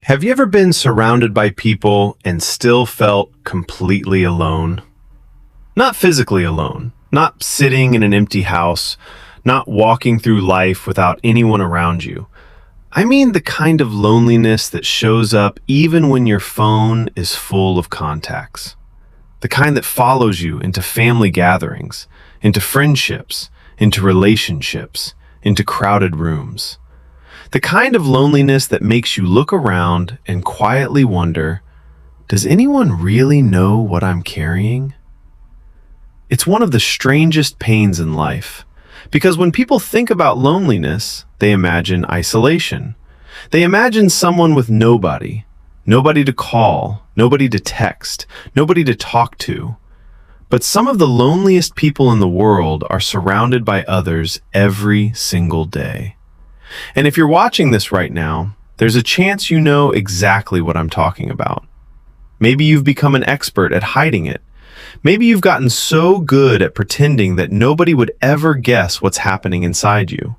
Have you ever been surrounded by people and still felt completely alone? Not physically alone, not sitting in an empty house, not walking through life without anyone around you. I mean the kind of loneliness that shows up even when your phone is full of contacts. The kind that follows you into family gatherings, into friendships, into relationships, into crowded rooms. The kind of loneliness that makes you look around and quietly wonder, does anyone really know what I'm carrying? It's one of the strangest pains in life, because when people think about loneliness, they imagine isolation. They imagine someone with nobody to call, nobody to text, nobody to talk to. But some of the loneliest people in the world are surrounded by others every single day. And if you're watching this right now, there's a chance you know exactly what I'm talking about. Maybe you've become an expert at hiding it. Maybe you've gotten so good at pretending that nobody would ever guess what's happening inside you.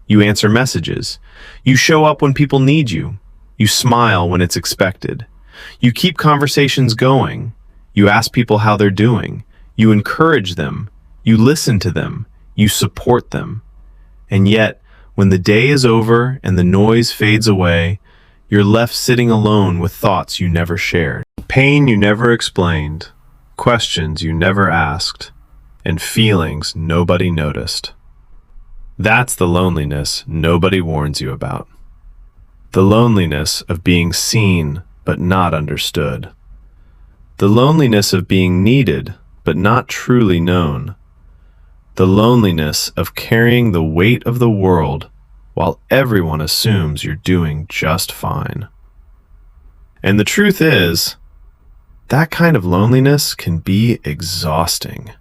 You answer messages. You show up when people need you. You smile when it's expected. You keep conversations going. You ask people how they're doing. You encourage them. You listen to them. You support them. And yet, when the day is over and the noise fades away, you're left sitting alone with thoughts you never shared, pain you never explained, questions you never asked, and feelings nobody noticed. That's the loneliness nobody warns you about. The loneliness of being seen but not understood. The loneliness of being needed but not truly known. The loneliness of carrying the weight of the world while everyone assumes you're doing just fine. And the truth is, that kind of loneliness can be exhausting.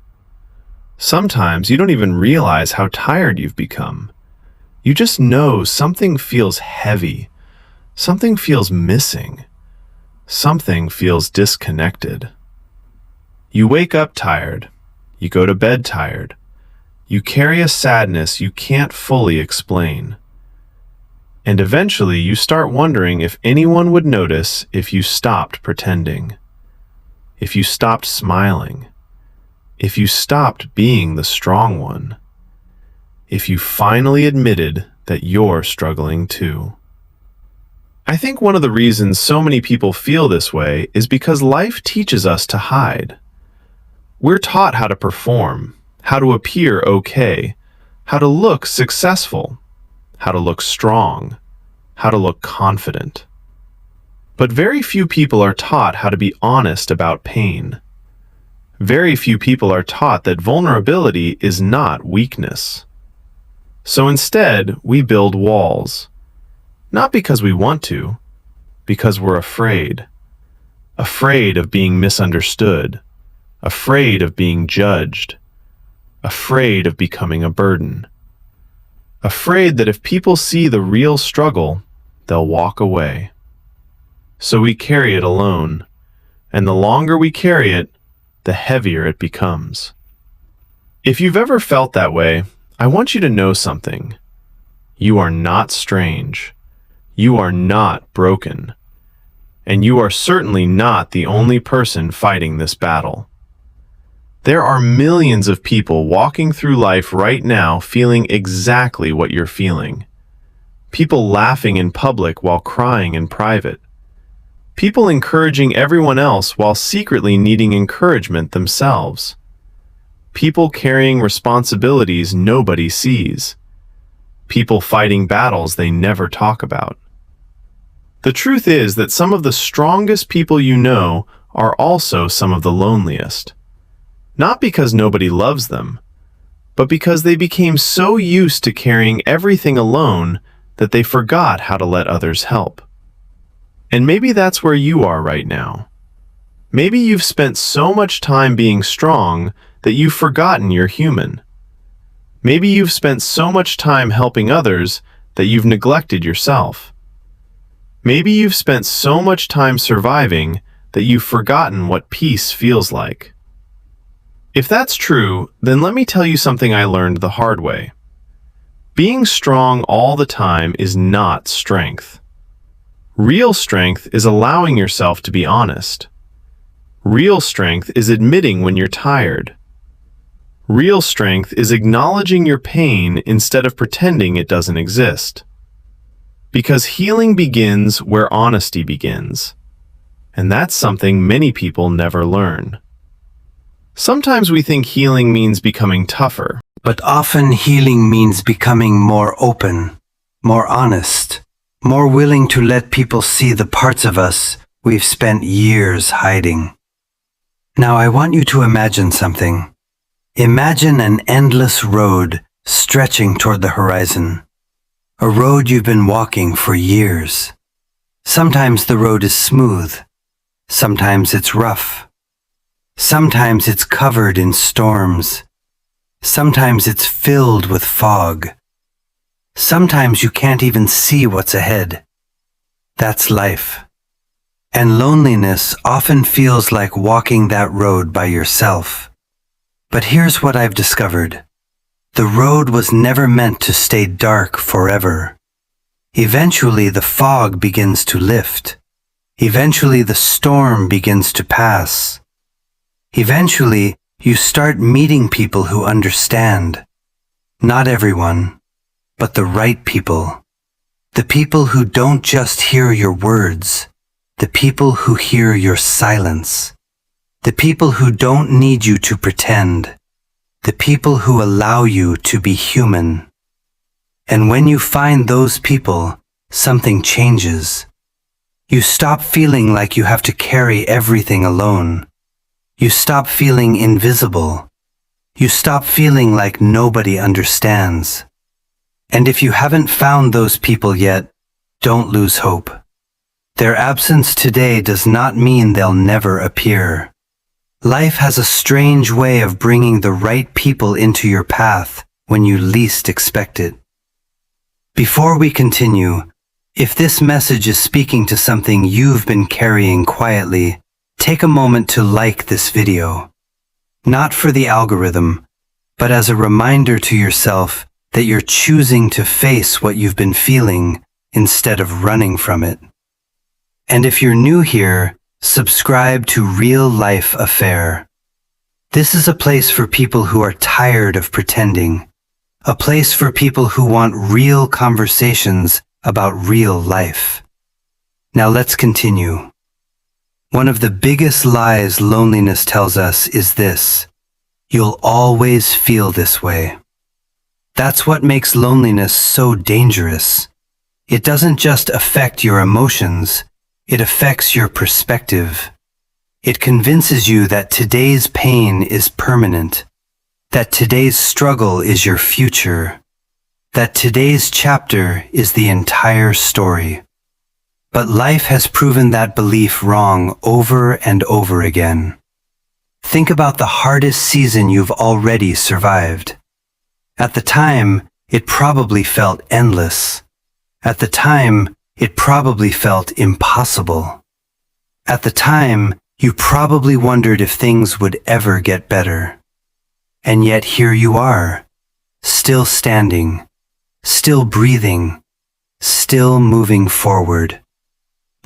Sometimes you don't even realize how tired you've become. You just know something feels heavy, something feels missing, something feels disconnected. You wake up tired, you go to bed tired, you carry a sadness you can't fully explain. And eventually you start wondering if anyone would notice if you stopped pretending, if you stopped smiling, if you stopped being the strong one, if you finally admitted that you're struggling too. I think one of the reasons so many people feel this way is because life teaches us to hide. We're taught how to perform, how to appear okay, how to look successful, how to look strong, how to look confident. But very few people are taught how to be honest about pain. Very few people are taught that vulnerability is not weakness. So instead, we build walls. Not because we want to, because we're afraid. Afraid of being misunderstood. Afraid of being judged. Afraid of becoming a burden. Afraid that if people see the real struggle, they'll walk away. So we carry it alone, and the longer we carry it, the heavier it becomes. If you've ever felt that way, I want you to know something. You are not strange. You are not broken. And you are certainly not the only person fighting this battle. There are millions of people walking through life right now feeling exactly what you're feeling. People laughing in public while crying in private. People encouraging everyone else while secretly needing encouragement themselves. People carrying responsibilities nobody sees. People fighting battles they never talk about. The truth is that some of the strongest people you know are also some of the loneliest. Not because nobody loves them, but because they became so used to carrying everything alone that they forgot how to let others help. And maybe that's where you are right now. Maybe you've spent so much time being strong that you've forgotten you're human. Maybe you've spent so much time helping others that you've neglected yourself. Maybe you've spent so much time surviving that you've forgotten what peace feels like. If that's true, then let me tell you something I learned the hard way. Being strong all the time is not strength. Real strength is allowing yourself to be honest. Real strength is admitting when you're tired. Real strength is acknowledging your pain instead of pretending it doesn't exist. Because healing begins where honesty begins. And that's something many people never learn. Sometimes we think healing means becoming tougher. But often healing means becoming more open, more honest, more willing to let people see the parts of us we've spent years hiding. Now I want you to imagine something. Imagine an endless road stretching toward the horizon. A road you've been walking for years. Sometimes the road is smooth. Sometimes it's rough. Sometimes it's covered in storms. Sometimes it's filled with fog. Sometimes you can't even see what's ahead. That's life. And loneliness often feels like walking that road by yourself. But here's what I've discovered. The road was never meant to stay dark forever. Eventually the fog begins to lift. Eventually the storm begins to pass. Eventually you start meeting people who understand. Not everyone, but the right people. The people who don't just hear your words. The people who hear your silence. The people who don't need you to pretend. The people who allow you to be human. And when you find those people, something changes. You stop feeling like you have to carry everything alone. You stop feeling invisible. You stop feeling like nobody understands. And if you haven't found those people yet, don't lose hope. Their absence today does not mean they'll never appear. Life has a strange way of bringing the right people into your path when you least expect it. Before we continue, if this message is speaking to something you've been carrying quietly, take a moment to like this video. Not for the algorithm, but as a reminder to yourself that you're choosing to face what you've been feeling instead of running from it. And if you're new here, subscribe to Real Life Affair. This is a place for people who are tired of pretending. A place for people who want real conversations about real life. Now let's continue. One of the biggest lies loneliness tells us is this: you'll always feel this way. That's what makes loneliness so dangerous. It doesn't just affect your emotions, it affects your perspective. It convinces you that today's pain is permanent, that today's struggle is your future, that today's chapter is the entire story. But life has proven that belief wrong over and over again. Think about the hardest season you've already survived. At the time, it probably felt endless. At the time, it probably felt impossible. At the time, you probably wondered if things would ever get better. And yet here you are, still standing, still breathing, still moving forward.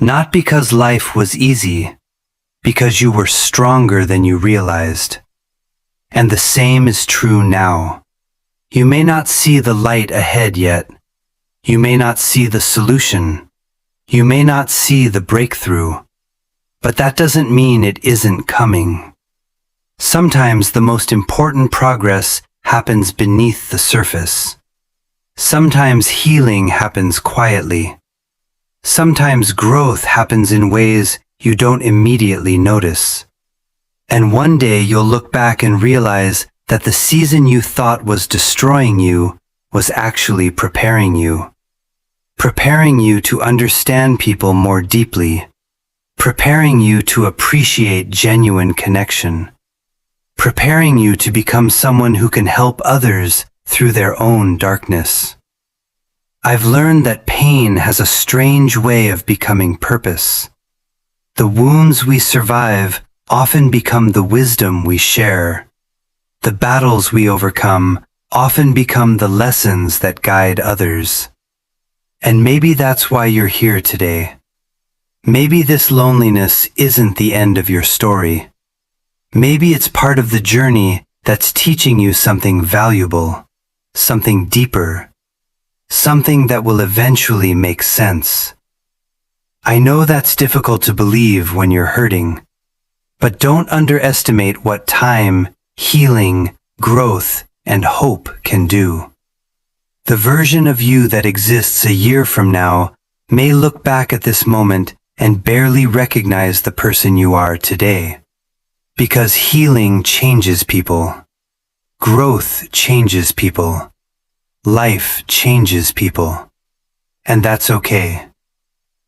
Not because life was easy, because you were stronger than you realized. And the same is true now. You may not see the light ahead yet. You may not see the solution. You may not see the breakthrough. But that doesn't mean it isn't coming. Sometimes the most important progress happens beneath the surface. Sometimes healing happens quietly. Sometimes growth happens in ways you don't immediately notice. And one day you'll look back and realize that the season you thought was destroying you was actually preparing you. Preparing you to understand people more deeply. Preparing you to appreciate genuine connection. Preparing you to become someone who can help others through their own darkness. I've learned that pain has a strange way of becoming purpose. The wounds we survive often become the wisdom we share. The battles we overcome often become the lessons that guide others. And maybe that's why you're here today. Maybe this loneliness isn't the end of your story. Maybe it's part of the journey that's teaching you something valuable, something deeper, something that will eventually make sense. I know that's difficult to believe when you're hurting, but don't underestimate what time, healing, growth, and hope can do. The version of you that exists a year from now may look back at this moment and barely recognize the person you are today. Because healing changes people. Growth changes people. Life changes people. And that's okay.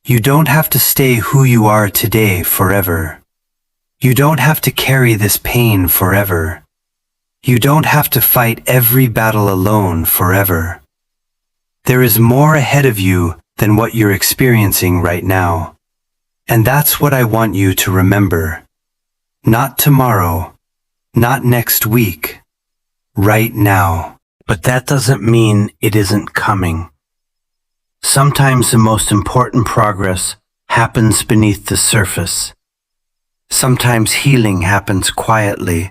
You don't have to stay who you are today forever. You don't have to carry this pain forever. You don't have to fight every battle alone forever. There is more ahead of you than what you're experiencing right now. And that's what I want you to remember. Not tomorrow, not next week, right now. But that doesn't mean it isn't coming. Sometimes the most important progress happens beneath the surface. Sometimes healing happens quietly.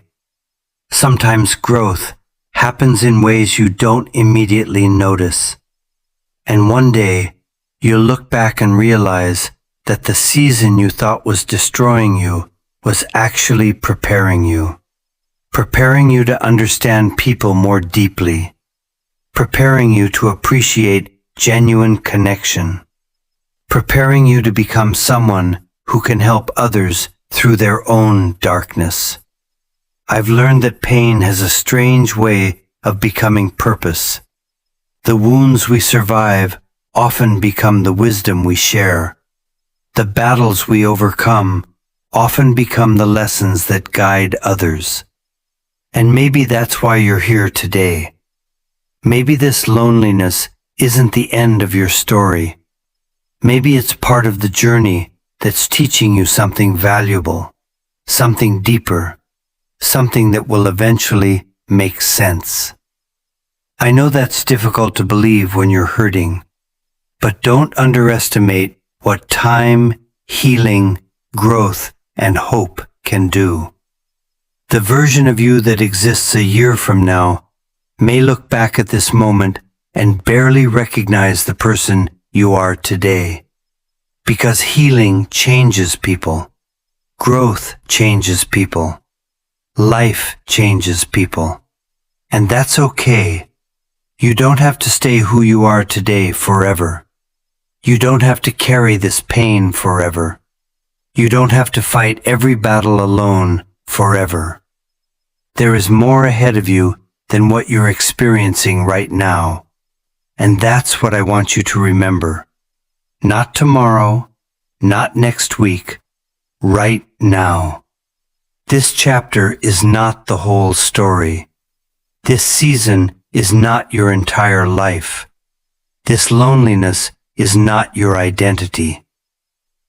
Sometimes growth happens in ways you don't immediately notice. And one day, you'll look back and realize that the season you thought was destroying you was actually preparing you to understand people more deeply, preparing you to appreciate genuine connection, preparing you to become someone who can help others through their own darkness. I've learned that pain has a strange way of becoming purpose. The wounds we survive often become the wisdom we share. The battles we overcome often become the lessons that guide others. And maybe that's why you're here today. Maybe this loneliness isn't the end of your story. Maybe it's part of the journey that's teaching you something valuable, something deeper, something that will eventually make sense. I know that's difficult to believe when you're hurting, but don't underestimate what time, healing, growth, and hope can do. The version of you that exists a year from now may look back at this moment and barely recognize the person you are today. Because healing changes people. Growth changes people. Life changes people. And that's okay. You don't have to stay who you are today forever. You don't have to carry this pain forever. You don't have to fight every battle alone forever. There is more ahead of you than what you're experiencing right now. And that's what I want you to remember. Not tomorrow, not next week, right now. This chapter is not the whole story. This season is not your entire life. This loneliness is not your identity.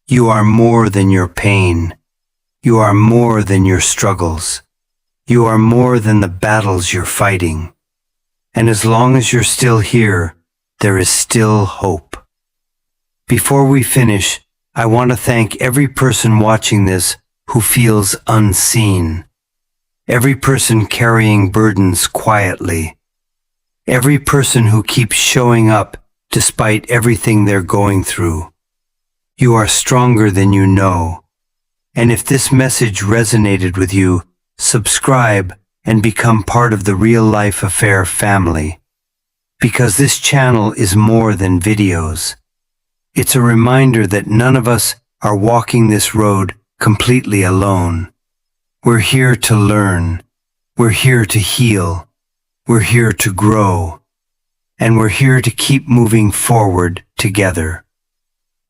You are more than your pain. You are more than your struggles. You are more than the battles you're fighting. And as long as you're still here, there is still hope. Before we finish, I want to thank every person watching this who feels unseen. Every person carrying burdens quietly. Every person who keeps showing up despite everything they're going through. You are stronger than you know. And if this message resonated with you, subscribe and become part of the Real Life Affair family. Because this channel is more than videos. It's a reminder that none of us are walking this road completely alone. We're here to learn. We're here to heal. We're here to grow. And we're here to keep moving forward together.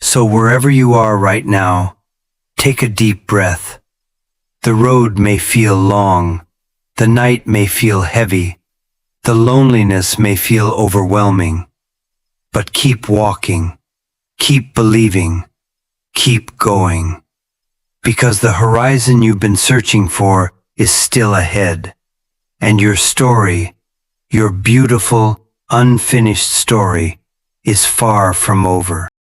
So wherever you are right now, take a deep breath. The road may feel long. The night may feel heavy. The loneliness may feel overwhelming. But keep walking. Keep believing. Keep going. Because the horizon you've been searching for is still ahead. And your story, your beautiful, unfinished story, is far from over.